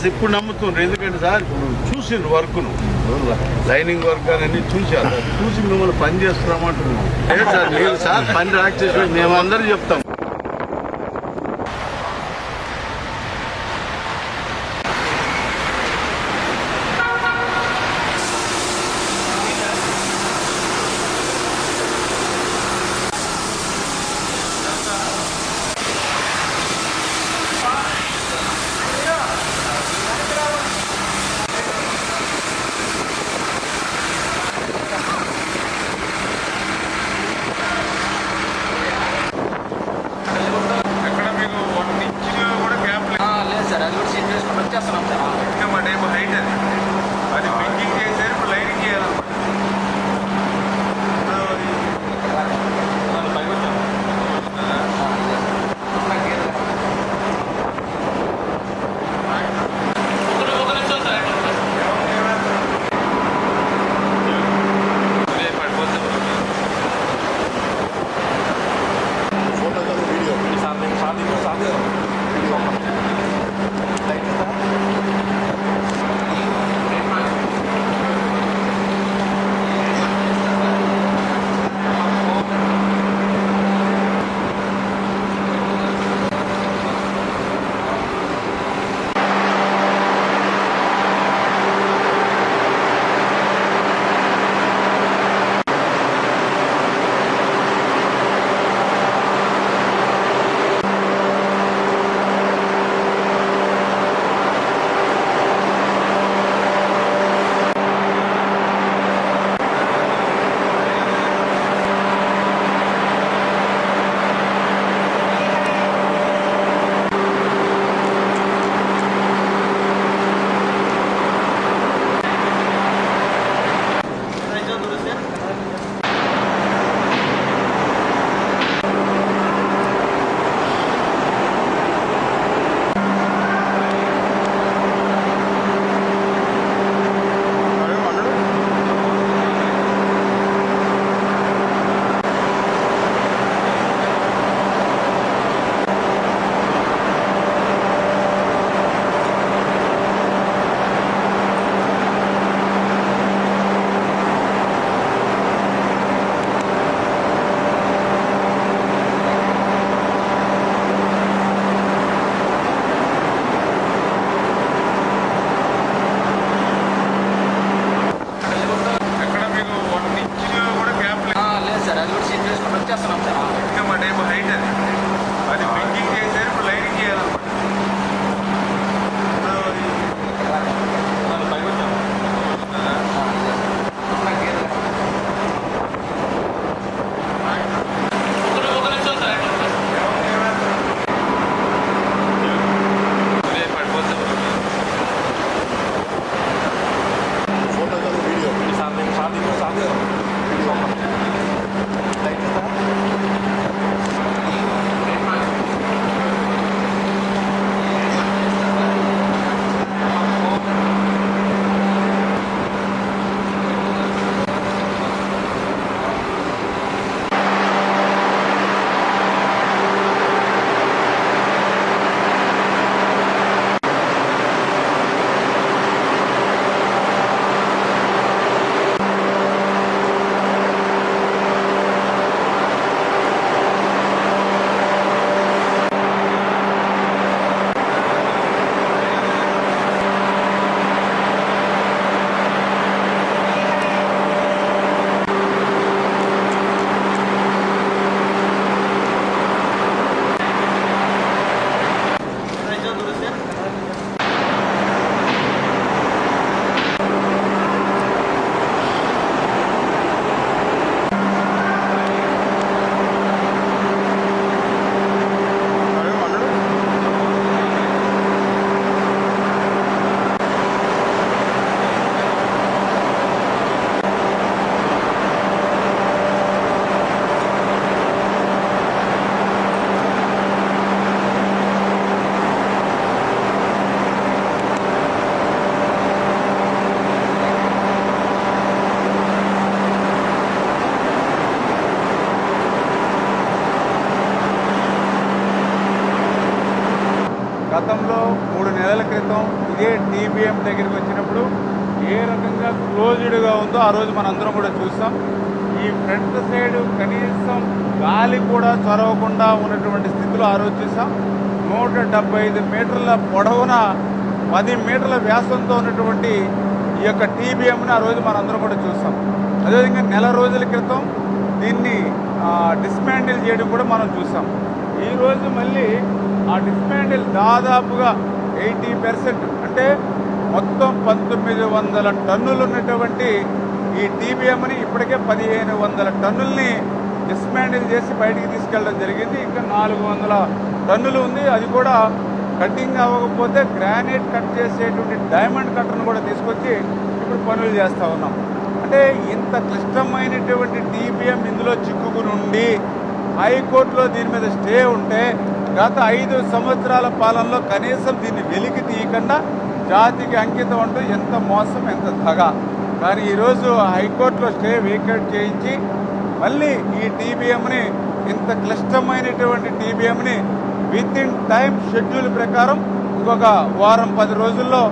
ఇప్పుడు నమ్ముతున్నారు. ఎందుకంటే సార్ చూసిండ్రు వర్క్ను, లైనింగ్ వర్క్ అని చూశారు. చూసి మిమ్మల్ని పని చేస్తున్నామంటున్నాం. లేదు సార్, మీరు సార్ పని రాక్ చేసి మేమందరూ చెప్తాం. గతంలో 3 నెలల క్రితం ఇదే టీబీఎం దగ్గరికి వచ్చినప్పుడు ఏ రకంగా క్లోజ్డ్గా ఉందో ఆ రోజు మనందరం కూడా చూసాం. ఈ ఫ్రంట్ సైడ్ కనీసం గాలి కూడా చొరవకుండా ఉన్నటువంటి స్థితిలో ఆ రోజు చూసాం. 175 మీటర్ల పొడవున 10 మీటర్ల వ్యాసంతో ఉన్నటువంటి ఈ యొక్క టీబీఎంని ఆ రోజు మనందరం కూడా చూసాం. అదేవిధంగా నెల రోజుల క్రితం దీన్ని డిస్మాండిల్ చేయడం కూడా మనం చూసాం. ఈరోజు మళ్ళీ ఆ డిస్మాండిల్ దాదాపుగా 80% అంటే మొత్తం 1900 టన్నులు ఉన్నటువంటి ఈ టీబీఎంని ఇప్పటికే 1500 టన్నుల్ని డిస్మాండిల్ చేసి బయటికి తీసుకెళ్ళడం జరిగింది. ఇంకా 400 టన్నులు ఉంది. అది కూడా కటింగ్ అవ్వకపోతే గ్రానైట్ కట్ చేసేటువంటి డైమండ్ కట్టర్ను కూడా తీసుకొచ్చి ఇప్పుడు పనులు చేస్తూ ఉన్నాం. అంటే ఇంత క్లిష్టమైనటువంటి టీబీఎం ఇందులో చిక్కుకుని ఉండి హైకోర్టులో దీని మీద స్టే ఉంటే గత 5 సంవత్సరాల పాలనలో కనీసం దీన్ని వెలికి తీయకుండా జాతికి అంకితం అంటూ ఎంత మోసం, ఎంత దగ. కానీ ఈరోజు హైకోర్టులో స్టే వేకేట్ చేయించి మళ్ళీ ఈ టీబీఎంని, ఇంత క్లిష్టమైనటువంటి టీబీఎంని విత్ ఇన్ టైం షెడ్యూల్ ప్రకారం ఇంకొక వారం 10 రోజుల్లో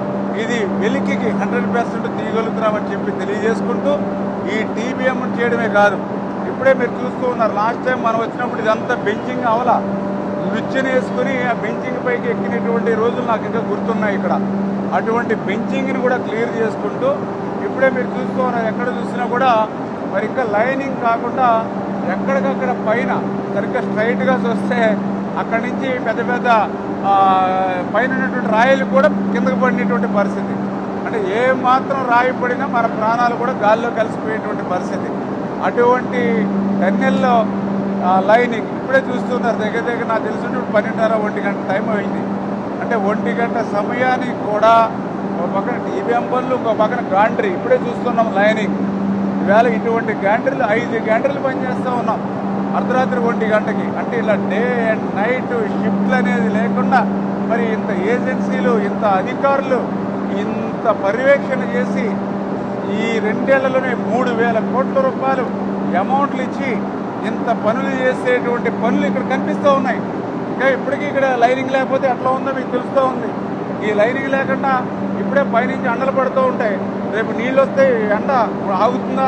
ఇది వెలికికి 100% తీయగలుగుతున్నామని చెప్పి తెలియజేసుకుంటూ ఈ టీబీఎం చేయడమే కాదు, ఇప్పుడే మీరు చూస్తూ ఉన్నారు, లాస్ట్ టైం మనం వచ్చినప్పుడు ఇదంతా బెంచింగ్ అవలా, నిచ్చెన వేసుకుని ఆ బెంచింగ్ పైకి ఎక్కినటువంటి రోజులు నాకు ఇంకా గుర్తున్నాయి. ఇక్కడ అటువంటి బెంచింగ్ని కూడా క్లియర్ చేసుకుంటూ ఇప్పుడే మీరు చూస్తూ ఉన్నారు, ఎక్కడ చూసినా కూడా మరి ఇంకా లైనింగ్ కాకుండా ఎక్కడికక్కడ పైన సరిగ్గా స్ట్రైట్గా చూస్తే అక్కడి నుంచి పెద్ద పెద్ద పైన ఉన్నటువంటి రాయిలు కూడా కిందకు పడినటువంటి పరిస్థితి. అంటే ఏ మాత్రం రాయి పడినా మన ప్రాణాలు కూడా గాల్లో కలిసిపోయేటువంటి పరిస్థితి. అటువంటి టన్నెల్లో లైనింగ్ ఇప్పుడే చూస్తున్నారు, దగ్గర దగ్గర నాకు తెలిసినప్పుడు 12:30-1 గంట టైం అయింది. అంటే 1 గంట సమయానికి కూడా ఒక పక్కన టీబీఎం పనులు, ఇంకో పక్కన గాండ్రీ ఇప్పుడే చూస్తున్నాం లైనింగ్. ఈవేళ ఇటువంటి గాండ్రీలు 5 గాండ్రీలు పనిచేస్తూ ఉన్నాం అర్ధరాత్రి 1 గంటకి. అంటే ఇలా డే అండ్ నైట్ షిఫ్ట్లు అనేది లేకుండా మరి ఇంత ఏజెన్సీలు, ఇంత అధికారులు ఇంత పర్యవేక్షణ చేసి ఈ 2 ఏళ్లలోనే 3,000 కోట్ల రూపాయలు అమౌంట్లు ఇచ్చి ఇంత పనులు చేసేటువంటి పనులు ఇక్కడ కనిపిస్తూ ఉన్నాయి. ఇంకా ఇప్పటికీ ఇక్కడ లైనింగ్ లేకపోతే ఎట్లా ఉందో మీకు తెలుస్తూ ఉంది. ఈ లైనింగ్ లేకుండా ఇప్పుడే పైనుంచి అండలు పడుతూ ఉంటాయి, రేపు నీళ్ళు వస్తే ఎండ ఆగుతుందా?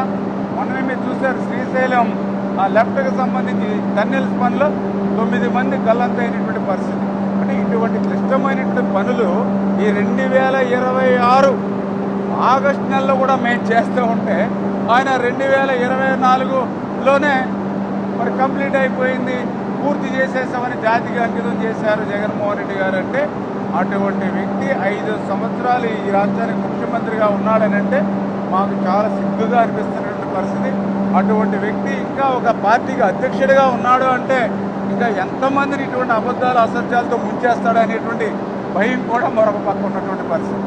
మొన్ననే మీరు చూశారు శ్రీశైలం లెఫ్ట్కి సంబంధించి టన్నెల్స్ పనులు 9 మంది గల్లంతైనటువంటి పరిస్థితి. అంటే ఇటువంటి క్లిష్టమైనటువంటి పనులు ఈ 2026 ఆగస్టు నెలలో కూడా మేము చేస్తూ ఉంటే ఆయన 2024లోనే మరి కంప్లీట్ అయిపోయింది, పూర్తి చేసేసామని జాతికి అంకితం చేశారు జగన్మోహన్ రెడ్డి గారు. అంటే అటువంటి వ్యక్తి 5 సంవత్సరాలు ఈ రాష్ట్రానికి ముఖ్యమంత్రిగా ఉన్నాడని అంటే మాకు చాలా సిగ్గుగా అనిపిస్తున్నటువంటి పరిస్థితి. అటువంటి వ్యక్తి ఇంకా ఒక పార్టీకి అధ్యక్షుడిగా ఉన్నాడు అంటే ఇంకా ఎంతమందిని ఇటువంటి అబద్ధాలు, అసత్యాలతో ముంచేస్తాడు అనేటువంటి భయం కూడా మరొక పక్క ఉన్నటువంటి పరిస్థితి.